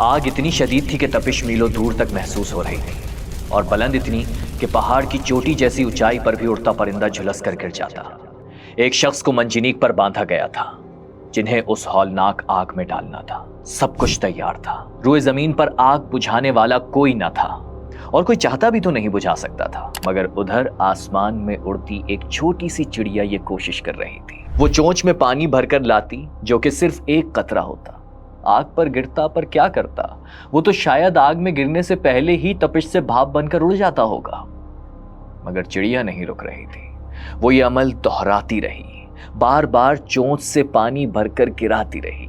आग इतनी शदीद थी कि तपिश मीलों दूर तक महसूस हो रही थी और बुलंद इतनी कि पहाड़ की चोटी जैसी ऊंचाई पर भी उड़ता परिंदा झुलस कर गिर जाता। एक शख्स को मंजीनीक पर बांधा गया था जिन्हें उस हौलनाक आग में डालना था। सब कुछ तैयार था। रुए जमीन पर आग बुझाने वाला कोई न था और कोई चाहता भी तो नहीं बुझा सकता था, मगर उधर आसमान में उड़ती एक छोटी सी चिड़िया ये कोशिश कर रही थी। वो चोंच में पानी भरकर लाती जो कि सिर्फ एक कतरा होता। आग पर गिरता पर क्या करता? वो तो शायद आग में गिरने से पहले ही तपिश से भाप बनकर उड़ जाता होगा। मगर चिड़िया नहीं रुक रही थी। वो ये अमल दोहराती रही, बार बार चोंच से पानी भरकर गिराती रही,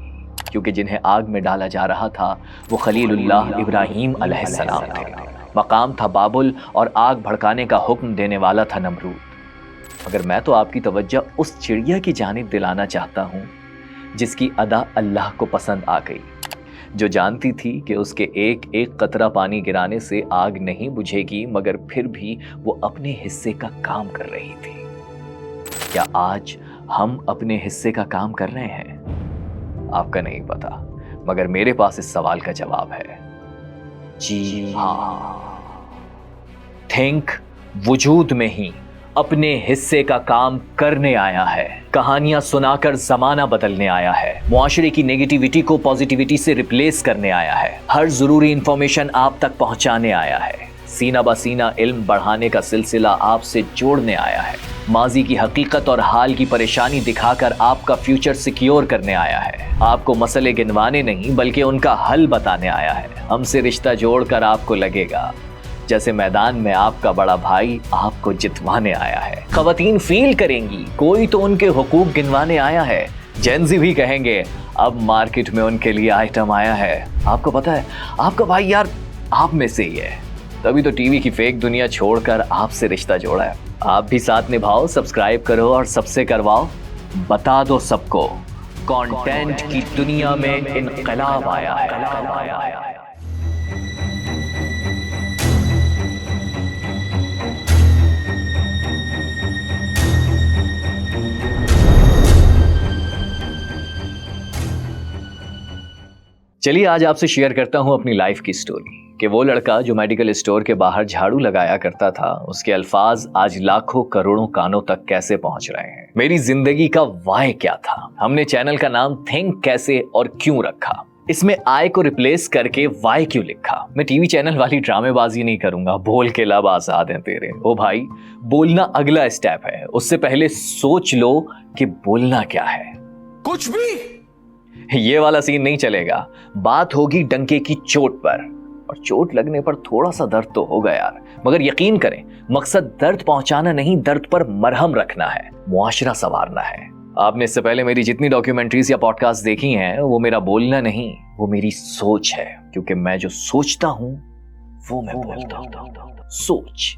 क्योंकि जिन्हें आग में डाला जा रहा था वो खलीलुल्लाह इब्राहीम अलैहिस्सलाम थे। मकाम था बाबुल और आग भड़काने का हुक्म देने वाला था नमरूद। मगर मैं तो आपकी तवज्जो उस चिड़िया की जानिब दिलाना चाहता हूं जिसकी अदा अल्लाह को पसंद आ गई, जो जानती थी कि उसके एक एक कतरा पानी गिराने से आग नहीं बुझेगी, मगर फिर भी वो अपने हिस्से का काम कर रही थी। क्या आज हम अपने हिस्से का काम कर रहे हैं? आपका नहीं पता, मगर मेरे पास इस सवाल का जवाब है, जी हाँ। थिंक वजूद में ही अपने हिस्से का काम करने आया है। कहानियां सुनाकर जमाना बदलने आया है। मुआशरे की नेगेटिविटी को पॉजिटिविटी से रिप्लेस करने आया है। हर जरूरी इंफॉर्मेशन आप तक पहुंचाने आया है। सीना बसीना इल्म बढ़ाने का सिलसिला आपसे जोड़ने आया है। माजी की हकीकत और हाल की परेशानी दिखाकर आपका फ्यूचर सिक्योर करने आया है। आपको मसले गिनवाने नहीं बल्कि उनका हल बताने आया है। हमसे रिश्ता जोड़कर आपको लगेगा जैसे मैदान में आपका बड़ा भाई आपको जितवाने आया है। खवातीन फील करेंगी कोई तो उनके हुकूक गिनवाने आया है। जेंजी भी कहेंगे अब मार्केट में उनके लिए आइटम आया है। आपको पता है आपका भाई यार आप में से ही है, तभी तो टीवी की फेक दुनिया छोड़कर आपसे रिश्ता जोड़ा है। आप भी साथ निभाओ, सब्सक्राइब करो और सबसे करवाओ। बता दो सबको कंटेंट की दुनिया में इनकलाब आया है। चलिए आज आपसे शेयर करता हूं अपनी लाइफ की स्टोरी कि वो लड़का जो मेडिकल स्टोर के बाहर झाड़ू लगाया करता था, उसके अल्फाज आज लाखों करोड़ों कानों तक कैसे पहुंच रहे हैं। मेरी जिंदगी का वाय क्या था। हमने चैनल का नाम थिंक कैसे और क्यों रखा। इसमें आई को रिप्लेस करके वाई क्यों लिखा। मैं टीवी चैनल वाली ड्रामेबाजी नहीं करूंगा, बोल के लब आजाद हैं तेरे। ओ भाई, बोलना अगला स्टेप है, उससे पहले सोच लो कि बोलना क्या है। कुछ भी ये वाला सीन नहीं चलेगा। बात होगी डंके की चोट पर, और चोट लगने पर थोड़ा सा दर्द तो होगा यार, मगर यकीन करें मकसद दर्द पहुंचाना नहीं, दर्द पर मरहम रखना है, मुआशरा संवारना है। आपने इससे पहले मेरी जितनी डॉक्यूमेंट्रीज या पॉडकास्ट देखी हैं वो मेरा बोलना नहीं, वो मेरी सोच है, क्योंकि मैं जो सोचता हूं वो मैं बोलता हूं। सोच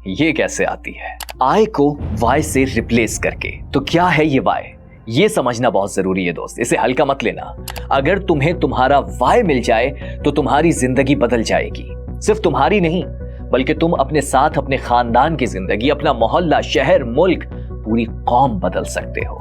ये कैसे आती है? आई को वाई से रिप्लेस करके। तो क्या है ये वाई, ये समझना बहुत जरूरी है दोस्त, इसे हल्का मत लेना। अगर तुम्हें तुम्हारा वाई मिल जाए तो तुम्हारी जिंदगी बदल जाएगी। सिर्फ तुम्हारी नहीं बल्कि तुम अपने साथ अपने खानदान की जिंदगी, अपना मोहल्ला, शहर, मुल्क, पूरी कौम बदल सकते हो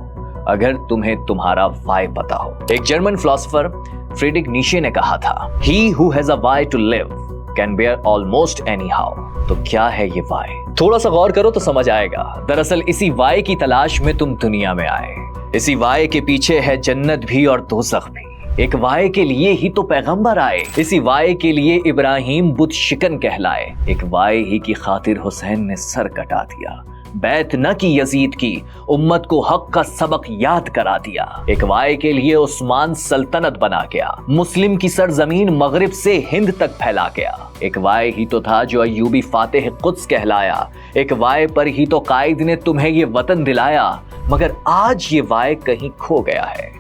अगर तुम्हें तुम्हारा वाई पता हो। एक जर्मन फिलोसोफर फ्रीडरिक नीशे ने कहा था, he who has a why to live can bear almost any how. तो क्या है ये वाई? थोड़ा सा गौर करो तो समझ आएगा। दरअसल इसी वाई की तलाश में तुम दुनिया में आए। इसी वाय के पीछे है जन्नत भी और दोज़ख भी। एक वाय के लिए ही तो पैगंबर आए। इसी वाय के लिए इब्राहिम बुत शिकन कहलाए। एक वाय ही की खातिर हुसैन ने सर कटा दिया। बैत न की यजीद की, उम्मत को हक का सबक याद करा दिया। एक वाय के लिए उस्मान सल्तनत बना गया। मुस्लिम की सरजमीन मगरिब से हिंद तक फैला गया। एक वाय ही तो था जो अय्यूबी फातेह कुद्स कहलाया। एक वाय पर ही तो कायद ने तुम्हें ये वतन दिलाया। मगर आज ये वाय कहीं खो गया है।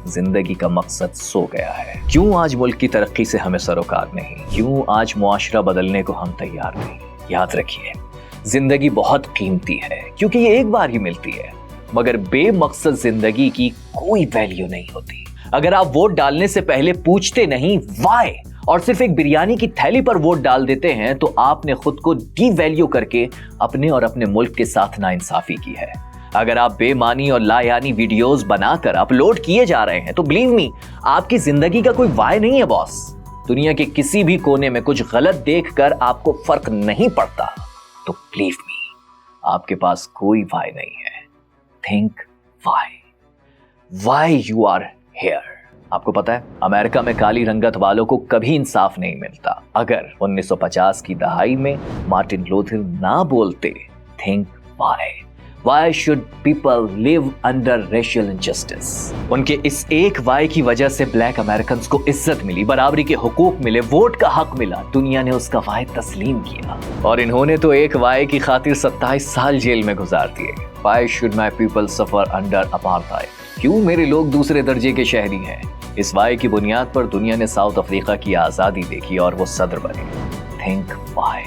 जिंदगी का मकसद सो गया है। क्यों आज मुल्क की तरक्की से हमें सरोकार नहीं? क्यों आज मुआशरा बदलने को हम तैयार नहीं? याद रखिए, जिंदगी बहुत कीमती है क्योंकि ये एक बार ही मिलती है, मगर बेमकसद जिंदगी की कोई वैल्यू नहीं होती। अगर आप वोट डालने से पहले पूछते नहीं वाई और सिर्फ एक बिरयानी की थैली पर वोट डाल देते हैं तो आपने खुद को डीवैल्यू करके अपने और अपने मुल्क के साथ नाइंसाफी की है। अगर आप बेमानी और लायानी वीडियोस बनाकर अपलोड किए जा रहे हैं तो बिलीव मी, आपकी जिंदगी का कोई वाई नहीं है बॉस। दुनिया के किसी भी कोने में कुछ गलत देखकर आपको फर्क नहीं पड़ता, तो बिलीव मी, आपके पास कोई वाई नहीं है। Think why you are here. आपको पता है, अमेरिका में काली रंगत वालों को कभी इंसाफ नहीं मिलता। अगर 1950 की दहाई में मार्टिन लूथर ना बोलते think Why should people live under racial injustice? उनके इस एक वाई की वजह से ब्लैक अमेरिकन्स को इज्जत मिली, बराबरी के हुकूक मिले, वोट का हक मिला। दुनिया ने उसका वाई तस्लीम किया और इन्होंने तो एक वाई की खातिर 27 साल जेल में गुजार दिए। Why should my people suffer under apartheid? क्यों मेरे लोग दूसरे दर्जे के शहरी हैं? इस वाई की बुनियाद पर दुनिया ने साउथ अफ्रीका की आजादी देखी और वो सदर बने। Think Y.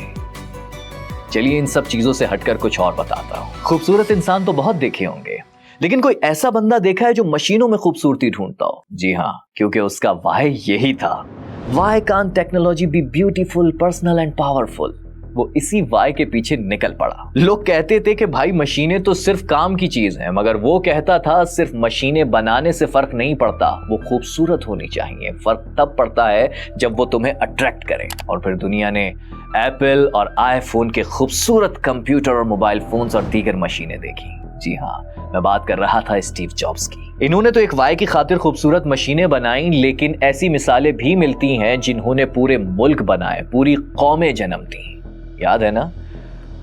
चलिए इन सब चीजों से हटकर कुछ और बताता हूं। खूबसूरत इंसान तो बहुत देखे होंगे, लेकिन कोई ऐसा बंदा देखा है जो मशीनों में खूबसूरती ढूंढता हो? जी हाँ, क्योंकि उसका वाई यही था। Why can't technology B beautiful, personal and powerful? वो इसी वाई के पीछे निकल पड़ा। लोग कहते थे कि भाई मशीनें तो सिर्फ काम की चीज हैं, मगर वो कहता था सिर्फ मशीनें बनाने से फर्क नहीं पड़ता, वो खूबसूरत होनी चाहिए। फर्क तब पड़ता है जब वो तुम्हें अट्रैक्ट करें। और फिर दुनिया ने एप्पल और आईफोन के खूबसूरत कंप्यूटर और मोबाइल फोन्स और दीगर मशीनें देखी। जी हाँ, मैं बात कर रहा था स्टीव जॉब्स की। इन्होंने तो एक वाई की खातिर खूबसूरत मशीनें बनाई, लेकिन ऐसी मिसालें भी मिलती हैं जिन्होंने पूरे मुल्क बनाए, पूरी कौमें जन्म दी। याद है ना,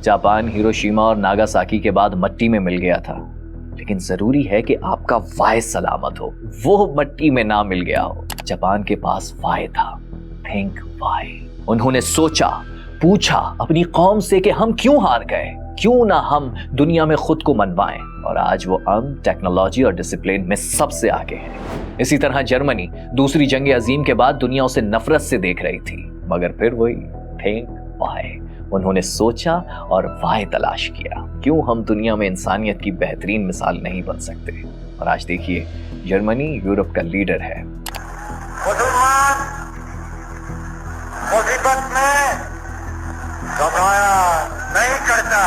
जापान हिरोशिमा और नागासाकी के बाद मट्टी में मिल गया था, लेकिन जरूरी है कि आपका वाई सलामत हो, वो मट्टी में ना मिल गया हो। जापान के पास वाई था। Think Y. उन्होंने सोचा, पूछा अपनी कौम से कि हम क्यों हार गए, क्यों ना हम दुनिया में खुद को मनवाएं, और आज वो टेक्नोलॉजी और डिसिप्लिन में सबसे आगे है। इसी तरह जर्मनी दूसरी जंग अजीम के बाद दुनिया उसे नफरत से देख रही थी, मगर फिर वही थिंक वाई। उन्होंने सोचा और वाई तलाश किया, क्यों हम दुनिया में इंसानियत की बेहतरीन मिसाल नहीं बन सकते। और आज देखिए, जर्मनी यूरोप का लीडर है। मुसीबत में घबराया नहीं करता।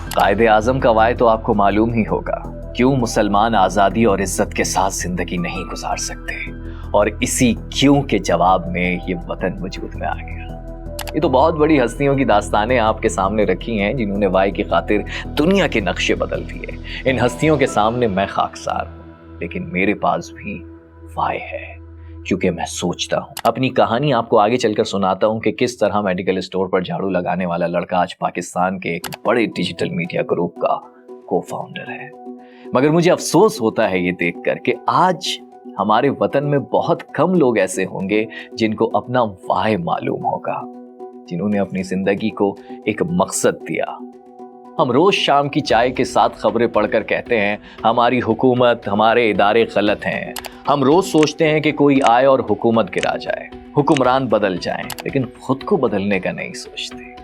कायदे आजम का वाई तो आपको मालूम ही होगा, क्यों मुसलमान आजादी और इज्जत के साथ जिंदगी नहीं गुजार सकते, और इसी क्यों के जवाब में ये वतन वजूद में आ गया। ये तो बहुत बड़ी हस्तियों की दास्तानें आपके सामने रखी हैं, जिन्होंने वाई की खातिर दुनिया के नक्शे बदल दिए। इन हस्तियों के सामने मैं खाकसार हूं, लेकिन मेरे पास भी वाई है, क्योंकि मैं सोचता हूं। अपनी कहानी आपको आगे चलकर सुनाता हूं कि किस तरह मेडिकल स्टोर पर झाड़ू लगाने वाला लड़का आज पाकिस्तान के एक बड़े डिजिटल मीडिया ग्रुप का को-फाउंडर है। मगर मुझे अफसोस होता है ये देखकर कि आज हमारे वतन में बहुत कम लोग ऐसे होंगे जिनको अपना वाई मालूम होगा, जिन्होंने अपनी जिंदगी को एक मकसद दिया। हम रोज शाम की चाय के साथ खबरें पढ़कर कहते हैं हमारी हुकूमत, हमारे इदारे गलत हैं। हम रोज सोचते हैं कि कोई आए और हुकूमत गिरा जाए, हुक्मरान बदल जाएं, लेकिन खुद को बदलने का नहीं सोचते।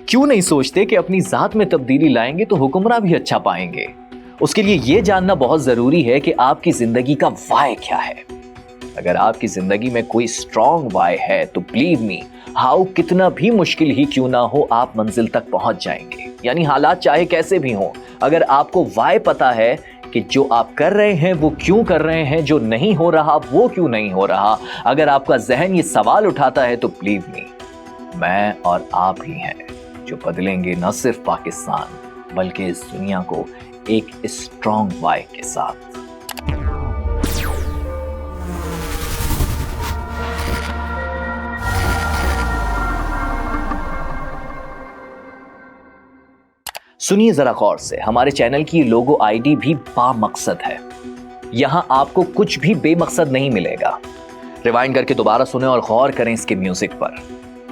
क्यों नहीं सोचते कि अपनी जात में तब्दीली लाएंगे तो हुक्मरान भी अच्छा पाएंगे। उसके लिए यह जानना बहुत जरूरी है कि आपकी जिंदगी का वाई क्या है। अगर आपकी जिंदगी में कोई स्ट्रॉन्ग वाई है तो बिलीव मी, हाउ कितना भी मुश्किल ही क्यों ना हो, आप मंजिल तक पहुंच जाएंगे। यानी हालात चाहे कैसे भी हों, अगर आपको वाई पता है कि जो आप कर रहे हैं वो क्यों कर रहे हैं, जो नहीं हो रहा वो क्यों नहीं हो रहा, अगर आपका जहन ये सवाल उठाता है तो बिलीव मी, मैं और आप ही हैं जो बदलेंगे न सिर्फ पाकिस्तान बल्कि इस दुनिया को एक स्ट्रॉन्ग वाई के साथ। सुनिए जरा गौर से, हमारे चैनल की लोगो आईडी भी बामकसद है। यहां आपको कुछ भी बेमकसद नहीं मिलेगा। रिवाइंड करके दोबारा सुने और गौर करें इसके म्यूजिक पर।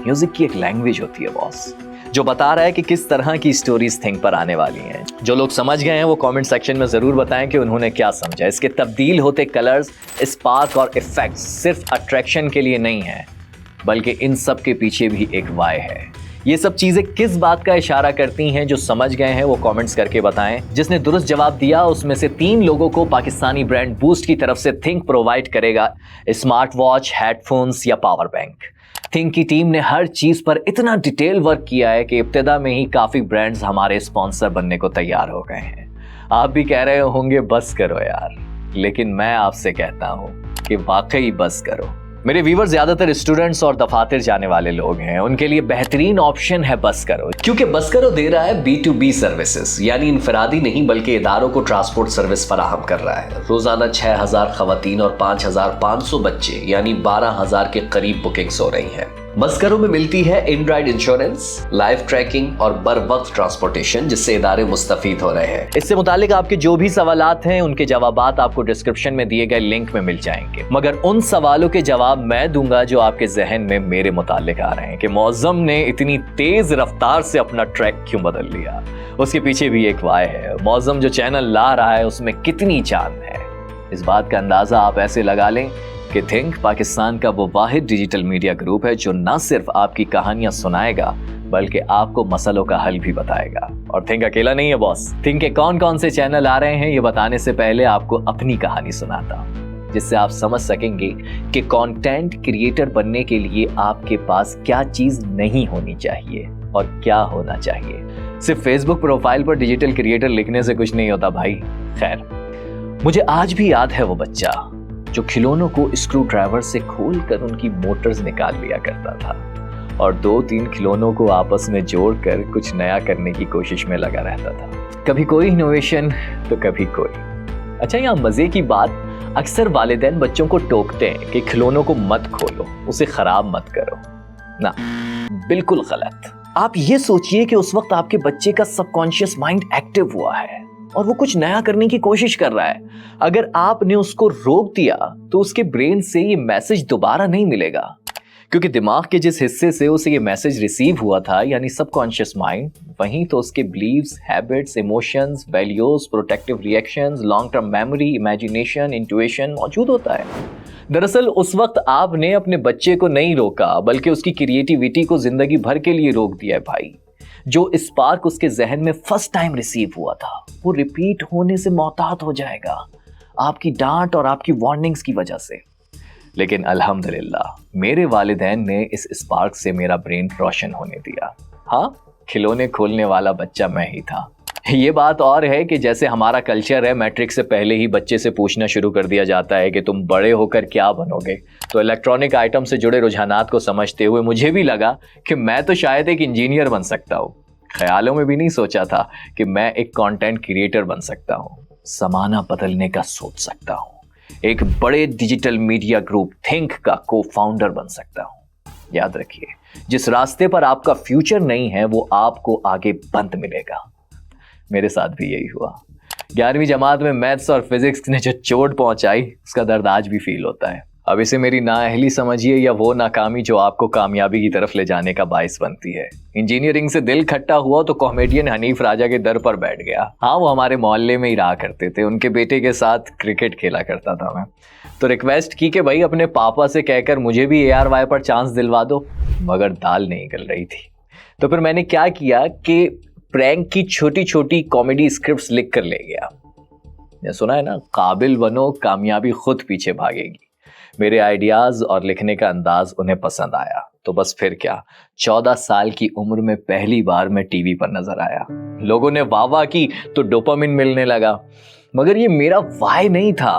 म्यूजिक की एक लैंग्वेज होती है बॉस, जो बता रहा है कि किस तरह की स्टोरीज थिंक पर आने वाली हैं। जो लोग समझ गए हैं वो कमेंट सेक्शन में जरूर बताएं कि उन्होंने क्या समझा। इसके तब्दील होते कलर्स, स्पार्क और इफेक्ट्स सिर्फ अट्रैक्शन के लिए नहीं है, बल्कि इन सब के पीछे भी एक वाई है। ये सब चीजें किस बात का इशारा करती हैं, जो समझ गए हैं वो कमेंट्स करके बताएं। जिसने दुरुस्त जवाब दिया उसमें से 3 लोगों को पाकिस्तानी ब्रांड बूस्ट की तरफ से थिंक प्रोवाइड करेगा स्मार्ट वॉच, हेडफोन्स या पावर बैंक। थिंक की टीम ने हर चीज पर इतना डिटेल वर्क किया है कि इब्तिदा में ही काफी ब्रांड्स हमारे स्पॉन्सर बनने को तैयार हो गए हैं। आप भी कह रहे होंगे बस करो यार, लेकिन मैं आपसे कहता हूं कि वाकई बस करो, मेरे व्यूवर ज्यादातर स्टूडेंट्स और दफातर जाने वाले लोग हैं, उनके लिए बेहतरीन ऑप्शन है बस करो, क्योंकि बस करो दे रहा है B2B सर्विसेज, यानी इनफरादी नहीं बल्कि इदारों को ट्रांसपोर्ट सर्विस फराहम कर रहा है। रोजाना 6000 खवातीन और 5500 बच्चे यानी 12000 के करीब बुकिंग्स हो रही हैं। बस करो में मिलती है इन राइड इंश्योरेंस, लाइफ ट्रैकिंग और बर वक्त ट्रांसपोर्टेशन, जिससे इदारे मुस्तफीद हो रहे हैं। इससे मुतालिक आपके जो भी सवालात हैं उनके जवाबात आपको डिस्क्रिप्शन में दिए गए लिंक में मिल जाएंगे, मगर उन सवालों के जवाब मैं दूंगा जो आपके जहन में मेरे मुतालिक आ रहे हैं कि मौज़म ने इतनी तेज रफ्तार से अपना ट्रैक क्यों बदल लिया। उसके पीछे भी एक वाय है। मौज़म जो चैनल ला रहा है उसमें कितनी चांद है, इस बात का अंदाजा आप ऐसे लगा लें कि थिंक पाकिस्तान का वो वाहिद डिजिटल मीडिया ग्रुप है जो न सिर्फ आपकी कहानियां सुनाएगा बल्कि आपको मसलों का हल भी बताएगा। और थिंक अकेला नहीं है बॉस। थिंक के कौन कौन से चैनल आ रहे हैं ये बताने से पहले आपको अपनी कहानी सुनाता हूं, जिससे आप समझ सकेंगे कि कंटेंट क्रिएटर बनने के लिए आपके पास क्या चीज नहीं होनी चाहिए और क्या होना चाहिए। सिर्फ फेसबुक प्रोफाइल पर डिजिटल क्रिएटर लिखने से कुछ नहीं होता भाई। खैर, मुझे आज भी याद है वो बच्चा जो खिलौनों को स्क्रू ड्राइवर से खोलकर उनकी मोटर्स निकाल लिया करता था और 2-3 खिलौनों को आपस में जोड़कर कुछ नया करने की कोशिश में लगा रहता था। कभी कोई इनोवेशन तो कभी कोई। अच्छा, यहाँ मजे की बात, अक्सर वालिदैन बच्चों को टोकते हैं कि खिलौनों को मत खोलो, उसे खराब मत करो। ना, बिल्कुल गलत। आप ये सोचिए कि उस वक्त आपके बच्चे का सबकॉन्शियस माइंड एक्टिव हुआ है और वो कुछ नया करने की कोशिश कर रहा है। अगर आपने उसको रोक दिया तो उसके ब्रेन से ये मैसेज दोबारा नहीं मिलेगा, क्योंकि दिमाग के जिस हिस्से से उसे ये मैसेज रिसीव हुआ था यानी सबकॉन्शियस माइंड, वहीं तो उसके beliefs, habits, emotions, values, protective reactions, long term memory, imagination, intuition मौजूद होता है। दरअसल उस वक्त आपने अपने बच्चे को नहीं रोका बल्कि उसकी क्रिएटिविटी को जिंदगी भर के लिए रोक दिया है भाई। जो स्पार्क उसके जहन में फर्स्ट टाइम रिसीव हुआ था वो रिपीट होने से मोहतात हो जाएगा आपकी डांट और आपकी वार्निंग्स की वजह से। लेकिन अल्हम्दुलिल्लाह मेरे वालिदैन ने इस स्पार्क से मेरा ब्रेन रोशन होने दिया। हाँ, खिलौने खोलने वाला बच्चा मैं ही था। ये बात और है कि जैसे हमारा कल्चर है, मैट्रिक से पहले ही बच्चे से पूछना शुरू कर दिया जाता है कि तुम बड़े होकर क्या बनोगे। तो इलेक्ट्रॉनिक आइटम से जुड़े रुझानात को समझते हुए मुझे भी लगा कि मैं तो शायद एक इंजीनियर बन सकता हूँ। ख्यालों में भी नहीं सोचा था कि मैं एक कंटेंट क्रिएटर बन सकता हूँ, ज़माना बदलने का सोच सकता हूँ, एक बड़े डिजिटल मीडिया ग्रुप थिंक का को फाउंडर बन सकता हूँ। याद रखिए, जिस रास्ते पर आपका फ्यूचर नहीं है वो आपको आगे बंद मिलेगा। मेरे साथ भी यही हुआ। 11वीं जमात में मैथ्स और फिजिक्स ने जो चोट पहुंचाई उसका दर्द आज भी फील होता है। अब इसे मेरी नाअहली समझिए या वो नाकामी जो आपको कामयाबी की तरफ ले जाने का बाइस बनती है। इंजीनियरिंग से दिल खट्टा हुआ तो कॉमेडियन हनीफ राजा के दर पर बैठ गया। हाँ, वो हमारे मोहल्ले में ही रहा करते थे, उनके बेटे के साथ क्रिकेट खेला करता था मैं। तो रिक्वेस्ट की कि भाई अपने पापा से कहकर मुझे भी ARY पर चांस दिलवा दो, मगर दाल नहीं गल रही थी। तो फिर मैंने क्या किया कि प्रैंक की छोटी छोटी कॉमेडी स्क्रिप्ट्स लिख कर ले गया। ये सुना है ना, काबिल बनो कामयाबी खुद पीछे भागेगी। मेरे आइडियाज और लिखने का अंदाज उन्हें पसंद आया, तो बस फिर क्या, 14 साल की उम्र में पहली बार मैं टीवी पर नजर आया। लोगों ने वाह वाह की तो डोपामिन मिलने लगा, मगर ये मेरा वाई नहीं था।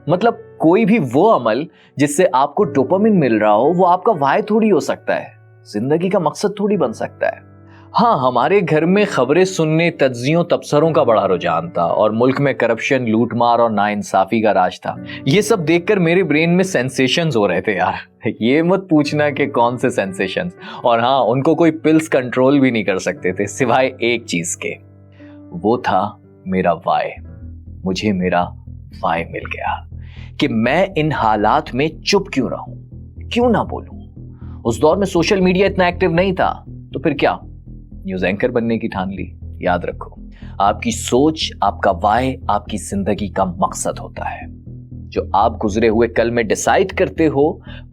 मतलब कोई भी वो अमल जिससे आपको डोपामिन मिल रहा हो वो आपका वाई थोड़ी हो सकता है, जिंदगी का मकसद थोड़ी बन सकता है। हाँ, हमारे घर में खबरें सुनने, तज्जियों, तबसरों का बड़ा रुझान था और मुल्क में करप्शन, लूटमार और नाइंसाफी का राज था। ये सब देखकर मेरे ब्रेन में सेंसेशंस हो रहे थे यार। ये मत पूछना कि कौन से सेंसेशंस। और हाँ, उनको कोई पिल्स कंट्रोल भी नहीं कर सकते थे सिवाय एक चीज के, वो था मेरा वाई। मुझे मेरा वाई मिल गया कि मैं इन हालात में चुप क्यों रहूं, क्यों ना बोलूं। उस दौर में सोशल मीडिया इतना एक्टिव नहीं था, तो फिर क्या, न्यूज एंकर बनने की ठान ली। याद रखो, आपकी सोच, आपका वाई आपकी जिंदगी का मकसद होता है। जो आप गुजरे हुए कल में डिसाइड करते हो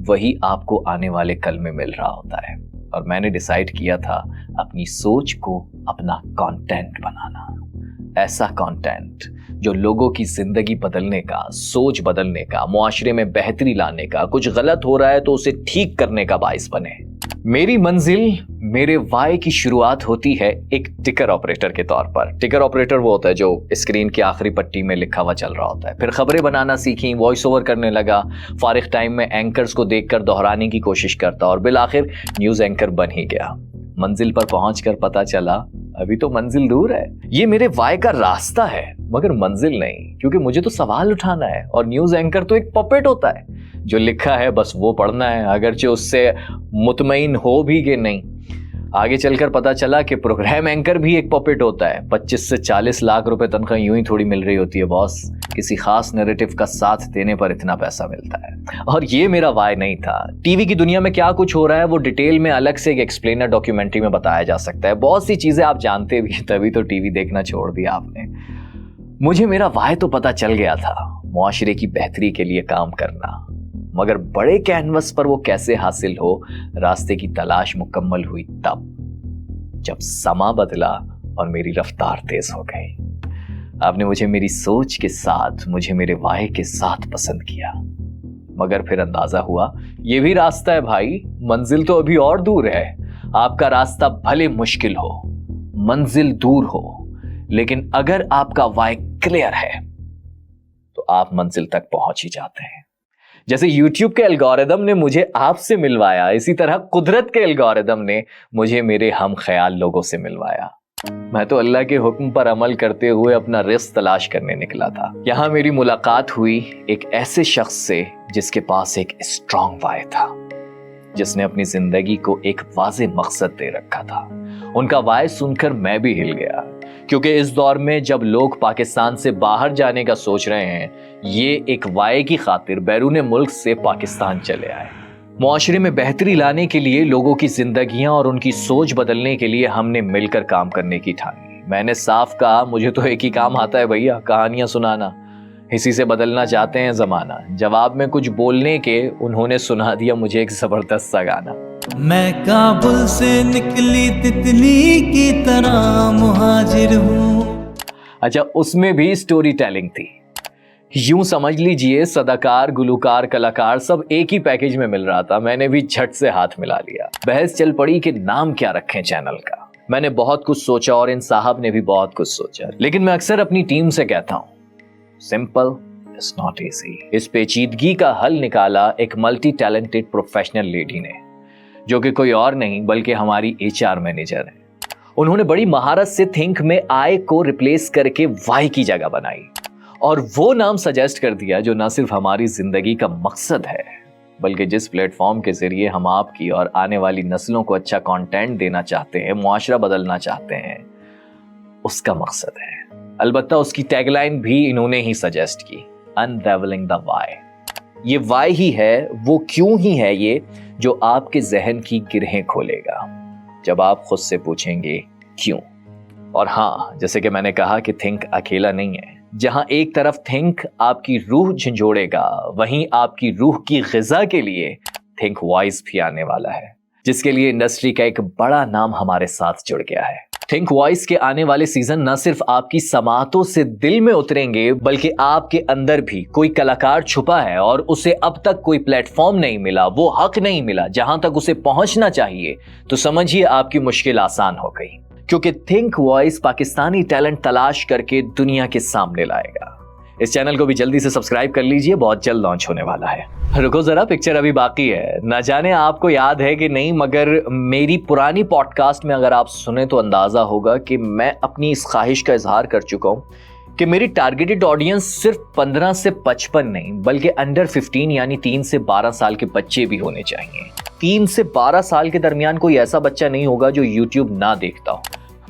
वही आपको आने वाले कल में मिल रहा होता है। और मैंने डिसाइड किया था अपनी सोच को अपना कंटेंट बनाना। ऐसा कंटेंट जो लोगों की जिंदगी बदलने का, सोच बदलने का, मुआशरे में बेहतरी लाने का, कुछ गलत हो रहा है तो उसे ठीक करने का बाइस बने। मेरी मंजिल, मेरे वाई की शुरुआत होती है एक टिकर ऑपरेटर के तौर पर। टिकर ऑपरेटर वो होता है जो स्क्रीन की आखिरी पट्टी में लिखा हुआ चल रहा होता है। फिर खबरें बनाना सीखी, वॉइस ओवर करने लगा, फारिग टाइम में एंकर्स को देखकर दोहराने की कोशिश करता और बिल आखिर न्यूज एंकर बन ही गया। मंजिल पर पहुंचकर पता चला अभी तो मंजिल दूर है। ये मेरे वाई का रास्ता है मगर मंजिल नहीं, क्योंकि मुझे तो सवाल उठाना है और न्यूज एंकर तो एक पपेट होता है, जो लिखा है बस वो पढ़ना है, अगरचे उससे मुतमईन हो भी कि नहीं। आगे चलकर पता चला कि प्रोग्राम एंकर भी एक पपेट होता है। 25 से 40 लाख रुपए तनख्वाह यूं ही थोड़ी मिल रही होती है बॉस, किसी खास नैरेटिव का साथ देने पर इतना पैसा मिलता है। और ये मेरा वाई नहीं था। टीवी की दुनिया में क्या कुछ हो रहा है वो डिटेल में अलग से एक एक्सप्लेनर डॉक्यूमेंट्री में बताया जा सकता है। बहुत सी चीजें आप जानते भी, तभी तो टीवी देखना छोड़ दिया आपने। मुझे मेरा वाई तो पता चल गया था, मुआशरे की बेहतरी के लिए काम करना, मगर बड़े कैनवस पर वो कैसे हासिल हो, रास्ते की तलाश मुकम्मल हुई तब जब समा बदला और मेरी रफ्तार तेज हो गई। आपने मुझे मेरी सोच के साथ, मुझे मेरे वाई के साथ पसंद किया, मगर फिर अंदाजा हुआ ये भी रास्ता है भाई, मंजिल तो अभी और दूर है। आपका रास्ता भले मुश्किल हो, मंजिल दूर हो, लेकिन अगर आपका वाई क्लियर है तो आप मंजिल तक पहुंच ही जाते हैं। जैसे YouTube के एल्गोरिदम ने मुझे आपसे मिलवाया, इसी तरह कुदरत के एल्गोरिदम ने मुझे मेरे हम ख्याल लोगों से मिलवाया। मैं तो अल्लाह के हुक्म पर अमल करते हुए अपना रिज़्क़ तलाश करने निकला था। यहाँ मेरी मुलाकात हुई एक ऐसे शख्स से जिसके पास एक स्ट्रॉन्ग वाई था, जिसने अपनी जिंदगी को एक वाज़े मकसद दे रखा था। उनका वाई सुनकर मैं भी हिल गया, क्योंकि इस दौर में जब लोग पाकिस्तान से बाहर जाने का सोच रहे हैं, ये एक वाई की खातिर बैरून मुल्क से पाकिस्तान चले आए। मुआशरे में बेहतरी लाने के लिए, लोगों की जिंदगियां और उनकी सोच बदलने के लिए हमने मिलकर काम करने की ठानी। मैंने साफ कहा मुझे तो एक ही काम आता है भैया, कहानियां सुनाना, इसी से बदलना चाहते हैं जमाना। जवाब में कुछ बोलने के उन्होंने सुना दिया मुझे एक जबरदस्त सा गाना। मैं काबुल से निकली तितली की तरह मुहाजिर हूँ। अच्छा, उसमें भी स्टोरी टेलिंग थी। यूं समझ लीजिए सदाकार, गुलूकार, कलाकार सब एक ही पैकेज में मिल रहा था। मैंने भी झट से हाथ मिला लिया। बहस चल पड़ी कि नाम क्या रखें चैनल का। मैंने बहुत कुछ सोचा और इन साहब ने भी बहुत कुछ सोचा, लेकिन मैं अक्सर अपनी टीम से कहता हूं सिंपल इज नॉट इजी। इस पेचीदगी का हल निकाला एक मल्टी टैलेंटेड प्रोफेशनल लेडी ने, जो कि कोई और नहीं बल्कि हमारी HR मैनेजर है। उन्होंने बड़ी महारत से थिंक में आई को रिप्लेस करके वाई की जगह बनाई और वो नाम सजेस्ट कर दिया जो ना सिर्फ हमारी जिंदगी का मकसद है, बल्कि जिस प्लेटफॉर्म के जरिए हम आपकी और आने वाली नस्लों को अच्छा कंटेंट देना चाहते हैं, मुआशरा बदलना चाहते हैं, उसका मकसद है। अलबत्ता उसकी टैगलाइन भी इन्होंने ही सजेस्ट की, अनरेवलिंग द वाई। ये वाई ही है, वो क्यों ही है ये जो आपके जहन की गिरहें खोलेगा जब आप खुद से पूछेंगे क्यों। और हाँ, जैसे कि मैंने कहा कि थिंक अकेला नहीं है। जहां एक तरफ थिंक आपकी रूह झंझोड़ेगा, वहीं आपकी रूह की ग़िज़ा के लिए थिंक वॉइस भी आने वाला है, जिसके लिए इंडस्ट्री का एक बड़ा नाम हमारे साथ जुड़ गया है। थिंक वॉइस के आने वाले सीजन न सिर्फ आपकी समातों से दिल में उतरेंगे, बल्कि आपके अंदर भी कोई कलाकार छुपा है और उसे अब तक कोई प्लेटफॉर्म नहीं मिला, वो हक नहीं मिला जहां तक उसे पहुंचना चाहिए, तो समझिए आपकी मुश्किल आसान हो गई, क्योंकि थिंक वॉइस पाकिस्तानी टैलेंट तलाश करके दुनिया के सामने लाएगा। इस चैनल को भी जल्दी से सब्सक्राइब कर लीजिए, बहुत जल्द लॉन्च होने वाला है। रुको जरा, पिक्चर अभी बाकी है। न जाने आपको याद है कि नहीं, मगर मेरी पुरानी पॉडकास्ट में अगर आप सुने तो अंदाजा होगा कि मैं अपनी इस ख्वाहिश का इजहार कर चुका हूं कि मेरी टारगेटेड ऑडियंस सिर्फ 15 से 55 नहीं, बल्कि अंडर 15 यानी 3 से 12 साल के बच्चे भी होने चाहिए। 3 से 12 साल के दरमियान कोई ऐसा बच्चा नहीं होगा जो यूट्यूब ना देखता हो,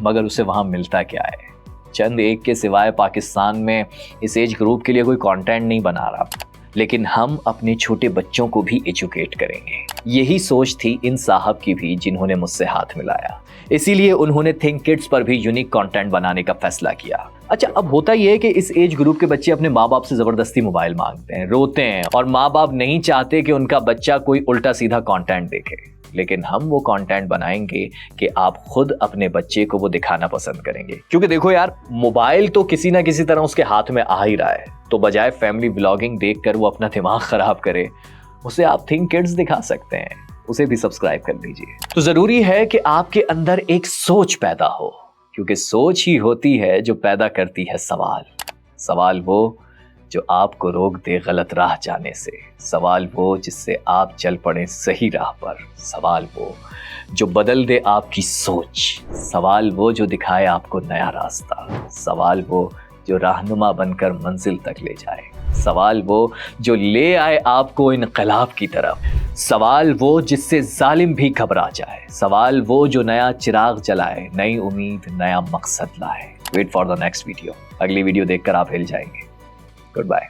मगर उसे वहां मिलता क्या है? चंद एक के सिवाय पाकिस्तान में इस एज ग्रुप के लिए कोई कंटेंट नहीं बना रहा, लेकिन हम अपने छोटे बच्चों को भी एजुकेट करेंगे। यही सोच थी इन साहब की भी, जिन्होंने मुझसे हाथ मिलाया। इसीलिए उन्होंने थिंक किड्स पर भी यूनिक कंटेंट बनाने का फैसला किया। अच्छा, अब होता यह है कि इस एज ग्रुप के बच्चे अपने माँ बाप से जबरदस्ती मोबाइल मांगते हैं, रोते हैं, और माँ बाप नहीं चाहते कि उनका बच्चा कोई उल्टा सीधा कंटेंट देखे। लेकिन हम वो कंटेंट बनाएंगे कि आप खुद अपने बच्चे को वो दिखाना पसंद करेंगे। क्योंकि देखो यार, मोबाइल तो किसी ना किसी तरह उसके हाथ में आ ही रहा है, तो बजाय फैमिली व्लॉगिंग देखकर वो अपना दिमाग खराब करे, उसे आप थिंक किड्स दिखा सकते हैं। उसे भी सब्सक्राइब कर लीजिए। तो जरूरी है कि आपके अंदर एक सोच पैदा हो, क्योंकि सोच ही होती है जो पैदा करती है सवाल। सवाल वो जो आपको रोक दे गलत राह जाने से, सवाल वो जिससे आप चल पड़े सही राह पर, सवाल वो जो बदल दे आपकी सोच, सवाल वो जो दिखाए आपको नया रास्ता, सवाल वो जो रहनुमा बनकर मंजिल तक ले जाए, सवाल वो जो ले आए आपको इनकलाब की तरफ, सवाल वो जिससे जालिम भी घबरा जाए, सवाल वो जो नया चिराग जलाए, नई उम्मीद, नया मकसद लाए। Wait for the next video. अगली वीडियो देखकर आप हिल जाएंगे। Good bye.